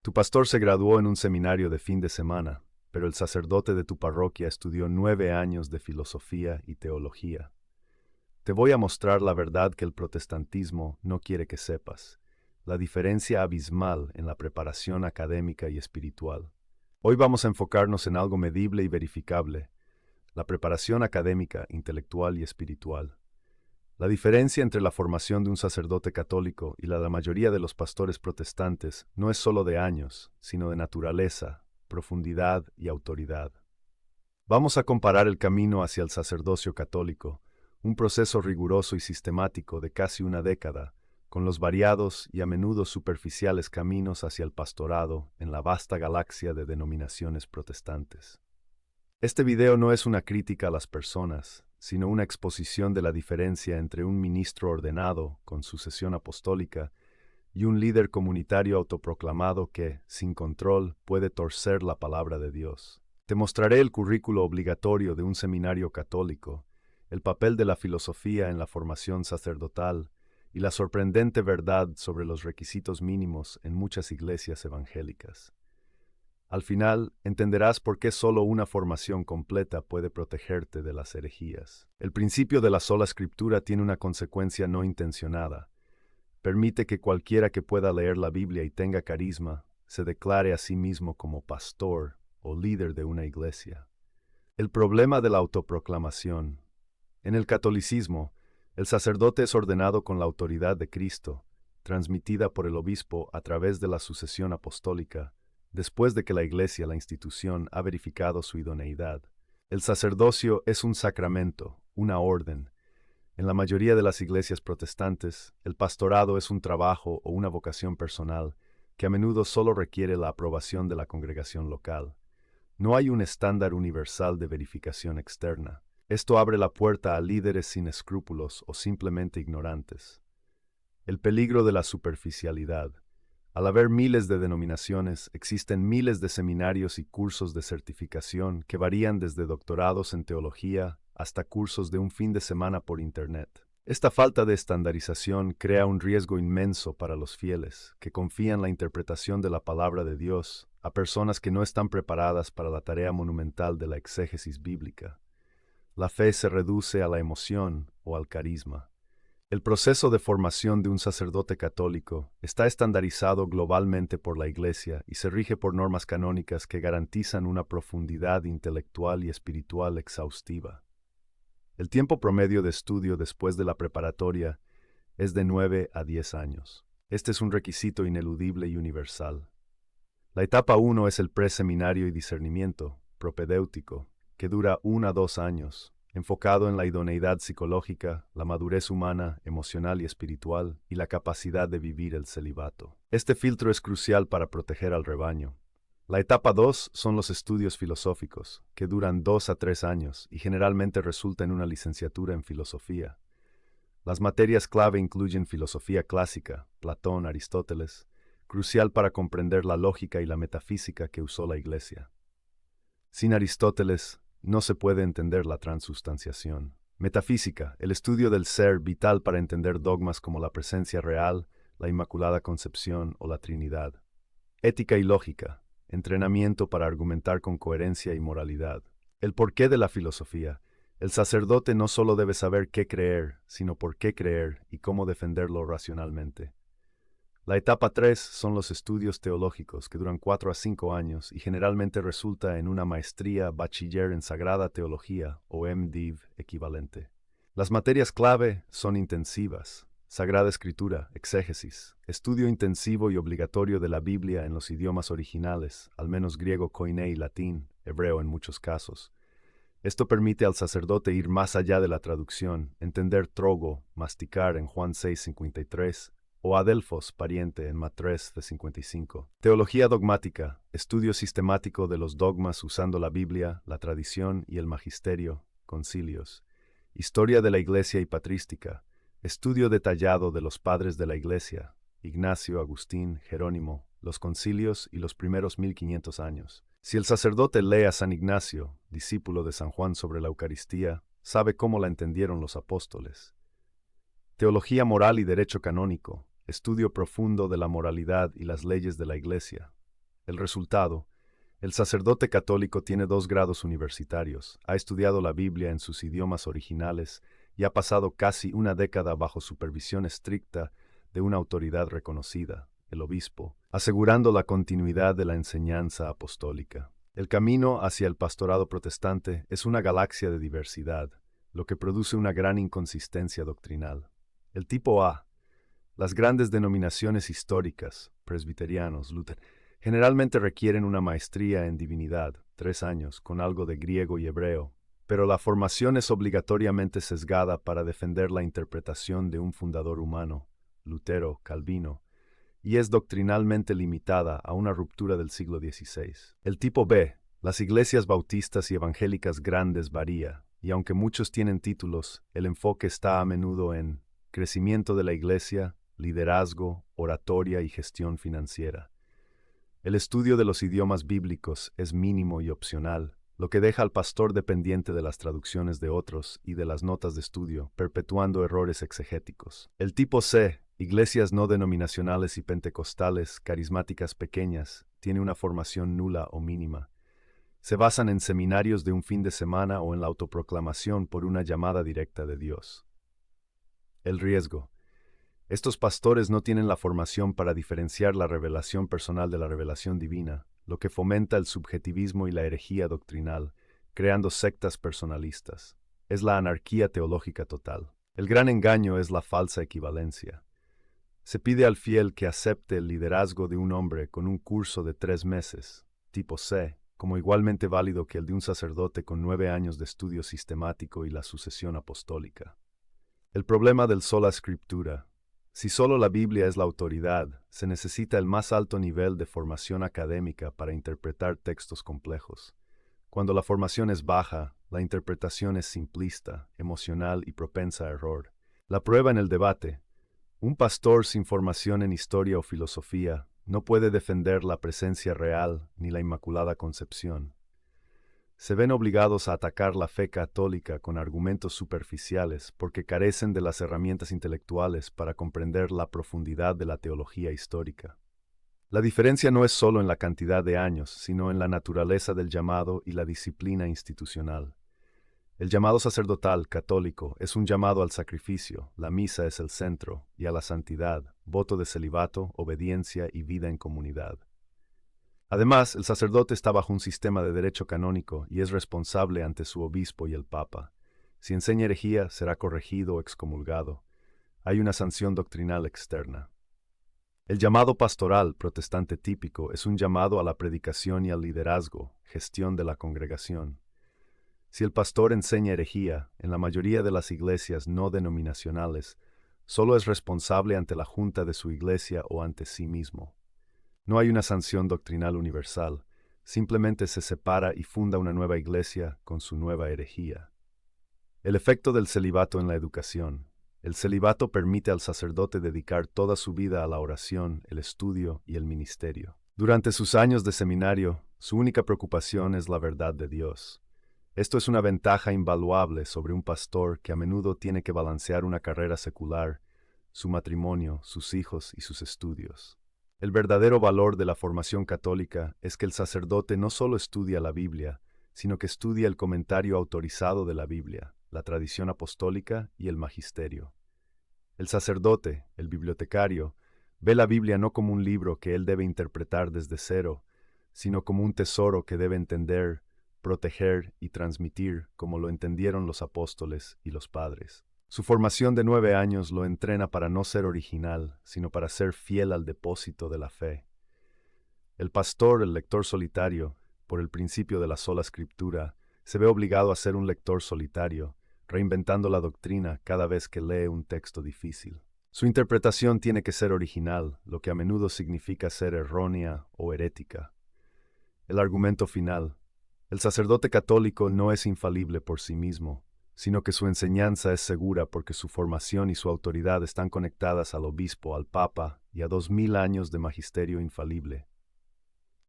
Tu pastor se graduó en un seminario de fin de semana, pero el sacerdote de tu parroquia estudió 9 años de filosofía y teología. Te voy a mostrar la verdad que el protestantismo no quiere que sepas, la diferencia abismal en la preparación académica y espiritual. Hoy vamos a enfocarnos en algo medible y verificable, la preparación académica, intelectual y espiritual. La diferencia entre la formación de un sacerdote católico y la de la mayoría de los pastores protestantes no es solo de años, sino de naturaleza, profundidad y autoridad. Vamos a comparar el camino hacia el sacerdocio católico, un proceso riguroso y sistemático de casi una década, con los variados y a menudo superficiales caminos hacia el pastorado en la vasta galaxia de denominaciones protestantes. Este video no es una crítica a las personas, sino una exposición de la diferencia entre un ministro ordenado, con sucesión apostólica, y un líder comunitario autoproclamado que, sin control, puede torcer la palabra de Dios. Te mostraré el currículo obligatorio de un seminario católico, el papel de la filosofía en la formación sacerdotal y la sorprendente verdad sobre los requisitos mínimos en muchas iglesias evangélicas. Al final, entenderás por qué solo una formación completa puede protegerte de las herejías. El principio de la sola escritura tiene una consecuencia no intencionada. Permite que cualquiera que pueda leer la Biblia y tenga carisma se declare a sí mismo como pastor o líder de una iglesia. El problema de la autoproclamación. En el catolicismo, el sacerdote es ordenado con la autoridad de Cristo, transmitida por el obispo a través de la sucesión apostólica, después de que la Iglesia, la institución, ha verificado su idoneidad. El sacerdocio es un sacramento, una orden. En la mayoría de las iglesias protestantes, el pastorado es un trabajo o una vocación personal que a menudo solo requiere la aprobación de la congregación local. No hay un estándar universal de verificación externa. Esto abre la puerta a líderes sin escrúpulos o simplemente ignorantes. El peligro de la superficialidad. Al haber miles de denominaciones, existen miles de seminarios y cursos de certificación que varían desde doctorados en teología hasta cursos de un fin de semana por Internet. Esta falta de estandarización crea un riesgo inmenso para los fieles, que confían la interpretación de la palabra de Dios a personas que no están preparadas para la tarea monumental de la exégesis bíblica. La fe se reduce a la emoción o al carisma. El proceso de formación de un sacerdote católico está estandarizado globalmente por la Iglesia y se rige por normas canónicas que garantizan una profundidad intelectual y espiritual exhaustiva. El tiempo promedio de estudio después de la preparatoria es de 9 a 10 años. Este es un requisito ineludible y universal. La etapa 1 es el preseminario y discernimiento, propedéutico, que dura 1 a 2 años, enfocado en la idoneidad psicológica, la madurez humana, emocional y espiritual, y la capacidad de vivir el celibato. Este filtro es crucial para proteger al rebaño. La etapa 2 son los estudios filosóficos, que duran 2 a 3 años y generalmente resulta en una licenciatura en filosofía. Las materias clave incluyen filosofía clásica, Platón, Aristóteles, crucial para comprender la lógica y la metafísica que usó la Iglesia. Sin Aristóteles, no se puede entender la transustanciación. Metafísica, el estudio del ser vital para entender dogmas como la presencia real, la Inmaculada Concepción o la Trinidad. Ética y lógica, entrenamiento para argumentar con coherencia y moralidad. El porqué de la filosofía. El sacerdote no solo debe saber qué creer, sino por qué creer y cómo defenderlo racionalmente. La etapa 3 son los estudios teológicos, que duran 4 a 5 años y generalmente resulta en una maestría bachiller en Sagrada Teología o MDiv equivalente. Las materias clave son intensivas: Sagrada Escritura, exégesis, estudio intensivo y obligatorio de la Biblia en los idiomas originales, al menos griego koiné y latín, hebreo en muchos casos. Esto permite al sacerdote ir más allá de la traducción, entender trogo, masticar en Juan 6:53, o adelphos, pariente, en Matres de 55. Teología dogmática, estudio sistemático de los dogmas usando la Biblia, la tradición y el magisterio, concilios. Historia de la Iglesia y patrística, estudio detallado de los padres de la Iglesia, Ignacio, Agustín, Jerónimo, los concilios y los primeros 1500 años. Si el sacerdote lee a San Ignacio, discípulo de San Juan, sobre la Eucaristía, sabe cómo la entendieron los apóstoles. Teología moral y derecho canónico, estudio profundo de la moralidad y las leyes de la Iglesia. El resultado: el sacerdote católico tiene 2 grados universitarios, ha estudiado la Biblia en sus idiomas originales y ha pasado casi una década bajo supervisión estricta de una autoridad reconocida, el obispo, asegurando la continuidad de la enseñanza apostólica. El camino hacia el pastorado protestante es una galaxia de diversidad, lo que produce una gran inconsistencia doctrinal. El tipo A: las grandes denominaciones históricas, presbiterianos, luteranos, generalmente requieren una maestría en divinidad, 3 años, con algo de griego y hebreo, pero la formación es obligatoriamente sesgada para defender la interpretación de un fundador humano, Lutero, Calvino, y es doctrinalmente limitada a una ruptura del siglo XVI. El tipo B: las iglesias bautistas y evangélicas grandes varía, y aunque muchos tienen títulos, el enfoque está a menudo en crecimiento de la iglesia, liderazgo, oratoria y gestión financiera. El estudio de los idiomas bíblicos es mínimo y opcional, lo que deja al pastor dependiente de las traducciones de otros y de las notas de estudio, perpetuando errores exegéticos. El tipo C: iglesias no denominacionales y pentecostales, carismáticas pequeñas, tiene una formación nula o mínima. Se basan en seminarios de un fin de semana o en la autoproclamación por una llamada directa de Dios. El riesgo: estos pastores no tienen la formación para diferenciar la revelación personal de la revelación divina, lo que fomenta el subjetivismo y la herejía doctrinal, creando sectas personalistas. Es la anarquía teológica total. El gran engaño es la falsa equivalencia. Se pide al fiel que acepte el liderazgo de un hombre con un curso de 3 meses, tipo C, como igualmente válido que el de un sacerdote con 9 años de estudio sistemático y la sucesión apostólica. El problema del sola scriptura: si solo la Biblia es la autoridad, se necesita el más alto nivel de formación académica para interpretar textos complejos. Cuando la formación es baja, la interpretación es simplista, emocional y propensa a error. La prueba en el debate: un pastor sin formación en historia o filosofía no puede defender la presencia real ni la Inmaculada Concepción. Se ven obligados a atacar la fe católica con argumentos superficiales porque carecen de las herramientas intelectuales para comprender la profundidad de la teología histórica. La diferencia no es solo en la cantidad de años, sino en la naturaleza del llamado y la disciplina institucional. El llamado sacerdotal católico es un llamado al sacrificio, la misa es el centro, y a la santidad, voto de celibato, obediencia y vida en comunidad. Además, el sacerdote está bajo un sistema de derecho canónico y es responsable ante su obispo y el papa. Si enseña herejía, será corregido o excomulgado. Hay una sanción doctrinal externa. El llamado pastoral protestante típico es un llamado a la predicación y al liderazgo, gestión de la congregación. Si el pastor enseña herejía, en la mayoría de las iglesias no denominacionales, solo es responsable ante la junta de su iglesia o ante sí mismo. No hay una sanción doctrinal universal, simplemente se separa y funda una nueva iglesia con su nueva herejía. El efecto del celibato en la educación. El celibato permite al sacerdote dedicar toda su vida a la oración, el estudio y el ministerio. Durante sus años de seminario, su única preocupación es la verdad de Dios. Esto es una ventaja invaluable sobre un pastor que a menudo tiene que balancear una carrera secular, su matrimonio, sus hijos y sus estudios. El verdadero valor de la formación católica es que el sacerdote no solo estudia la Biblia, sino que estudia el comentario autorizado de la Biblia, la tradición apostólica y el magisterio. El sacerdote, el bibliotecario, ve la Biblia no como un libro que él debe interpretar desde cero, sino como un tesoro que debe entender, proteger y transmitir como lo entendieron los apóstoles y los padres. Su formación de 9 años lo entrena para no ser original, sino para ser fiel al depósito de la fe. El pastor, el lector solitario, por el principio de la sola escritura, se ve obligado a ser un lector solitario, reinventando la doctrina cada vez que lee un texto difícil. Su interpretación tiene que ser original, lo que a menudo significa ser errónea o herética. El argumento final: el sacerdote católico no es infalible por sí mismo, sino que su enseñanza es segura porque su formación y su autoridad están conectadas al obispo, al papa y a 2000 años de magisterio infalible.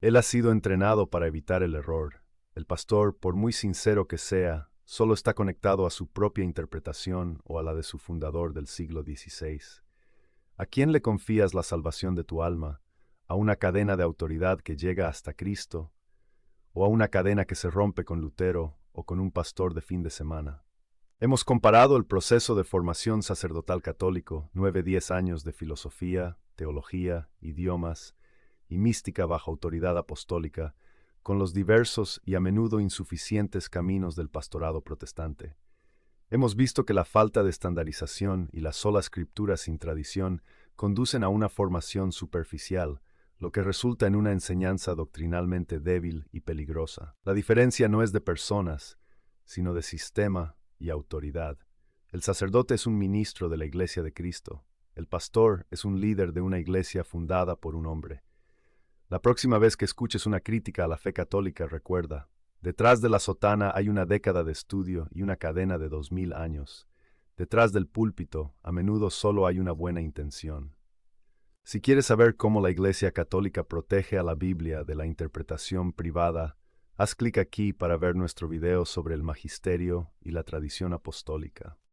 Él ha sido entrenado para evitar el error. El pastor, por muy sincero que sea, solo está conectado a su propia interpretación o a la de su fundador del siglo XVI. ¿A quién le confías la salvación de tu alma? a una cadena de autoridad que llega hasta Cristo, o a una cadena que se rompe con Lutero o con un pastor de fin de semana. Hemos comparado el proceso de formación sacerdotal católico, 9-10 años de filosofía, teología, idiomas y mística bajo autoridad apostólica, con los diversos y a menudo insuficientes caminos del pastorado protestante. Hemos visto que la falta de estandarización y la sola escritura sin tradición conducen a una formación superficial, lo que resulta en una enseñanza doctrinalmente débil y peligrosa. La diferencia no es de personas, sino de sistema y autoridad. El sacerdote es un ministro de la Iglesia de Cristo. El pastor es un líder de una iglesia fundada por un hombre. La próxima vez que escuches una crítica a la fe católica, recuerda, detrás de la sotana hay una década de estudio y una cadena de 2000 años. Detrás del púlpito, a menudo solo hay una buena intención. Si quieres saber cómo la Iglesia Católica protege a la Biblia de la interpretación privada, haz clic aquí para ver nuestro video sobre el magisterio y la tradición apostólica.